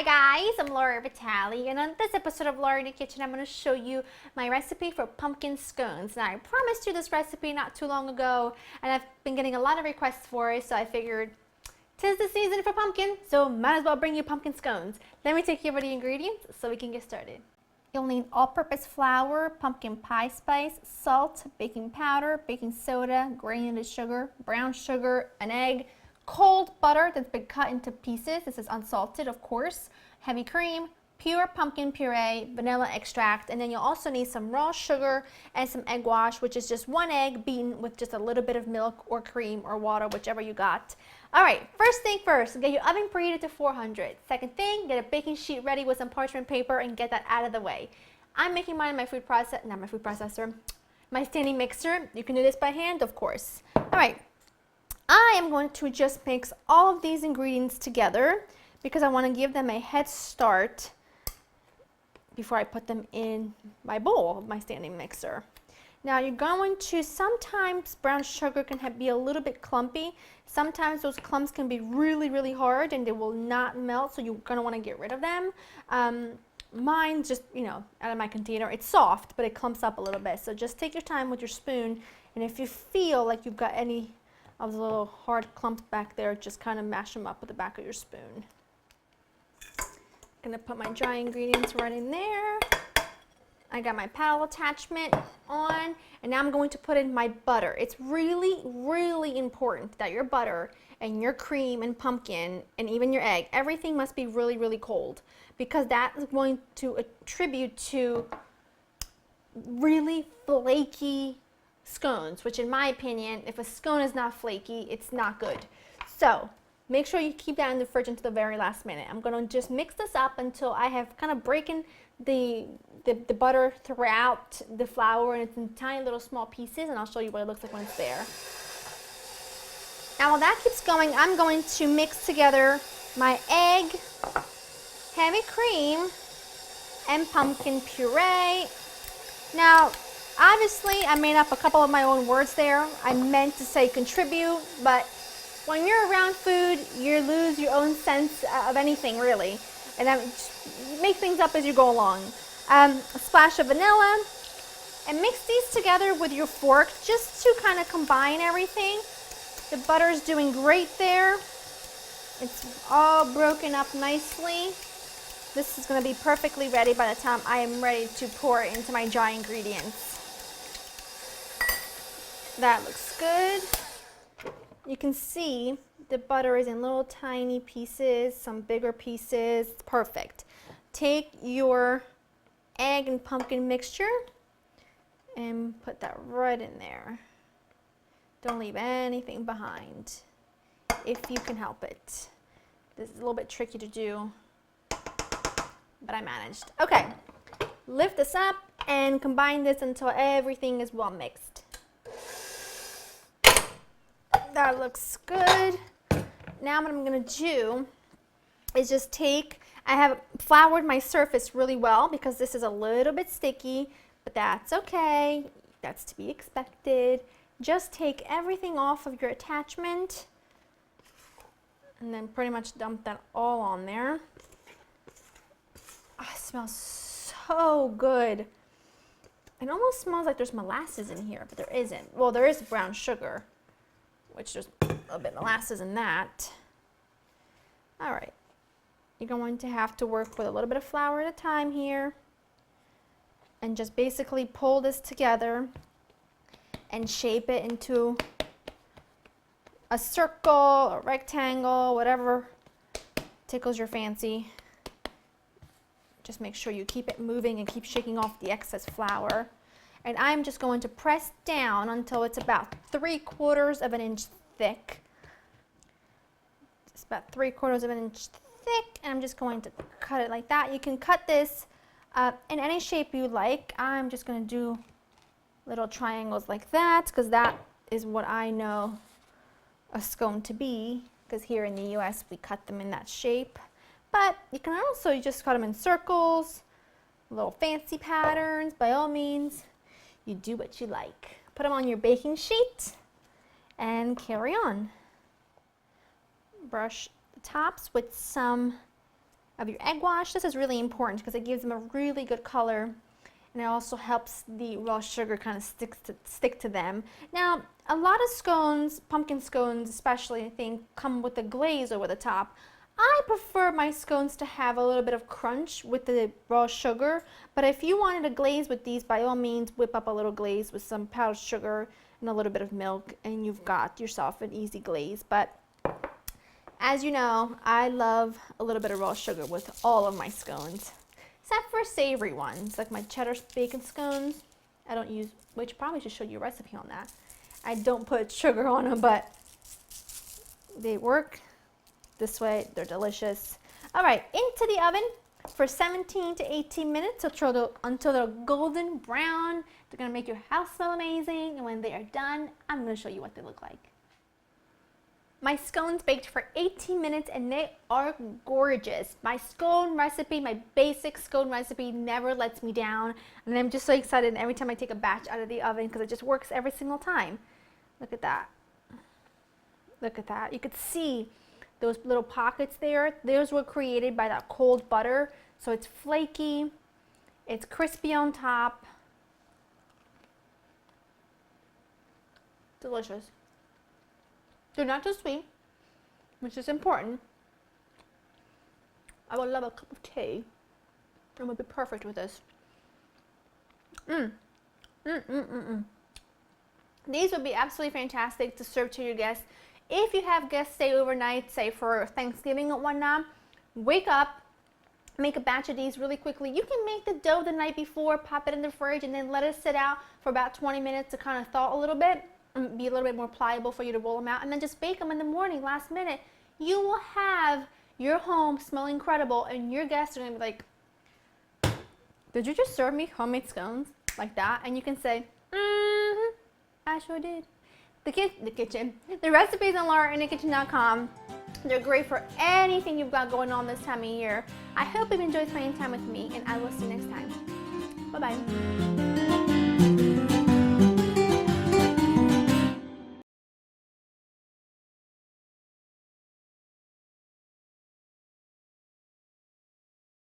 guys, I'm Laura Vitale, and on this episode of Laura in the Kitchen, I'm going to show you my recipe for pumpkin scones. Now, I promised you this recipe not too long ago, and I've been getting a lot of requests for it, so I figured 'tis the season for pumpkin, so might as well bring you pumpkin scones. Let me take you over the ingredients so we can get started. You'll need all-purpose flour, pumpkin pie spice, salt, baking powder, baking soda, granulated sugar, brown sugar, an egg, cold butter that's been cut into pieces. This is unsalted, of course. Heavy cream, pure pumpkin puree, vanilla extract, and then you'll also need some raw sugar and some egg wash, which is just one egg beaten with just a little bit of milk or cream or water, whichever you got. All right, first thing first, get your oven preheated to 400. Second thing, get a baking sheet ready with some parchment paper and get that out of the way. I'm making mine in my my standing mixer. You can do this by hand, of course. All right. I am going to just mix all of these ingredients together because I want to give them a head start before I put them in my bowl, my standing mixer. Now you're going to, sometimes brown sugar can be a little bit clumpy. Sometimes those clumps can be really, really hard and they will not melt, so you're going to want to get rid of them. Mine just, out of my container, it's soft, but it clumps up a little bit. So just take your time with your spoon, and if you feel like you've got any of the little hard clumps back there, just kind of mash them up with the back of your spoon. I'm gonna put my dry ingredients right in there. I got my paddle attachment on, and now I'm going to put in my butter. It's really, really important that your butter and your cream and pumpkin and even your egg, everything must be really, really cold, because that is going to attribute to really flaky scones, which in my opinion, if a scone is not flaky, it's not good. So make sure you keep that in the fridge until the very last minute. I'm going to just mix this up until I have kind of broken the butter throughout the flour, and it's in tiny little small pieces, and I'll show you what it looks like when it's there. Now while that keeps going, I'm going to mix together my egg, heavy cream, and pumpkin puree. Now obviously, I made up a couple of my own words there. I meant to say contribute, but when you're around food, you lose your own sense of anything, really. And make things up as you go along. A splash of vanilla, and mix these together with your fork just to kind of combine everything. The butter's doing great there. It's all broken up nicely. This is going to be perfectly ready by the time I am ready to pour it into my dry ingredients. That looks good. You can see the butter is in little tiny pieces, some bigger pieces. It's perfect. Take your egg and pumpkin mixture and put that right in there. Don't leave anything behind if you can help it. This is a little bit tricky to do, but I managed. Okay, lift this up and combine this until everything is well mixed. That looks good. Now what I'm going to do is just I have floured my surface really well because this is a little bit sticky, but that's okay. That's to be expected. Just take everything off of your attachment and then pretty much dump that all on there. Oh, it smells so good. It almost smells like there's molasses in here, but there isn't. Well, there is brown sugar, which there's a little bit of molasses in that. All right, you're going to have to work with a little bit of flour at a time here and just basically pull this together and shape it into a circle, a rectangle, whatever tickles your fancy. Just make sure you keep it moving and keep shaking off the excess flour. And I'm just going to press down until it's about 3/4 of an inch thick. Just about 3/4 of an inch thick, and I'm just going to cut it like that. You can cut this in any shape you like. I'm just going to do little triangles like that because that is what I know a scone to be, because here in the US we cut them in that shape. But you can also just cut them in circles, little fancy patterns. By all means, you do what you like. Put them on your baking sheet and carry on. Brush the tops with some of your egg wash. This is really important because it gives them a really good color, and it also helps the raw sugar kind of stick to them. Now, a lot of scones, pumpkin scones especially, I think, come with a glaze over the top. I prefer my scones to have a little bit of crunch with the raw sugar, but if you wanted a glaze with these, by all means, whip up a little glaze with some powdered sugar and a little bit of milk, and you've got yourself an easy glaze. But as you know, I love a little bit of raw sugar with all of my scones, except for savory ones, like my cheddar bacon scones. I don't use, which probably should show you a recipe on that. I don't put sugar on them, but they work. This way, they're delicious. All right, into the oven for 17 to 18 minutes until they're golden brown. They're gonna make your house smell amazing, and when they are done, I'm gonna show you what they look like. My scones baked for 18 minutes, and they are gorgeous. My scone recipe, my basic scone recipe, never lets me down, and I'm just so excited every time I take a batch out of the oven because it just works every single time. Look at that. Look at that. You could see those little pockets there. Those were created by that cold butter. So it's flaky, it's crispy on top. Delicious. They're not too sweet, which is important. I would love a cup of tea. It would be perfect with this. These would be absolutely fantastic to serve to your guests. If you have guests stay overnight, say for Thanksgiving or whatnot, wake up, make a batch of these really quickly. You can make the dough the night before, pop it in the fridge, and then let it sit out for about 20 minutes to kind of thaw a little bit, and be a little bit more pliable for you to roll them out, and then just bake them in the morning, last minute. You will have your home smell incredible, and your guests are gonna be like, did you just serve me homemade scones like that? And you can say, I sure did. The recipes on laurainthekitchen.com. They're great for anything you've got going on this time of year. I hope you've enjoyed spending time with me, and I will see you next time. Bye-bye.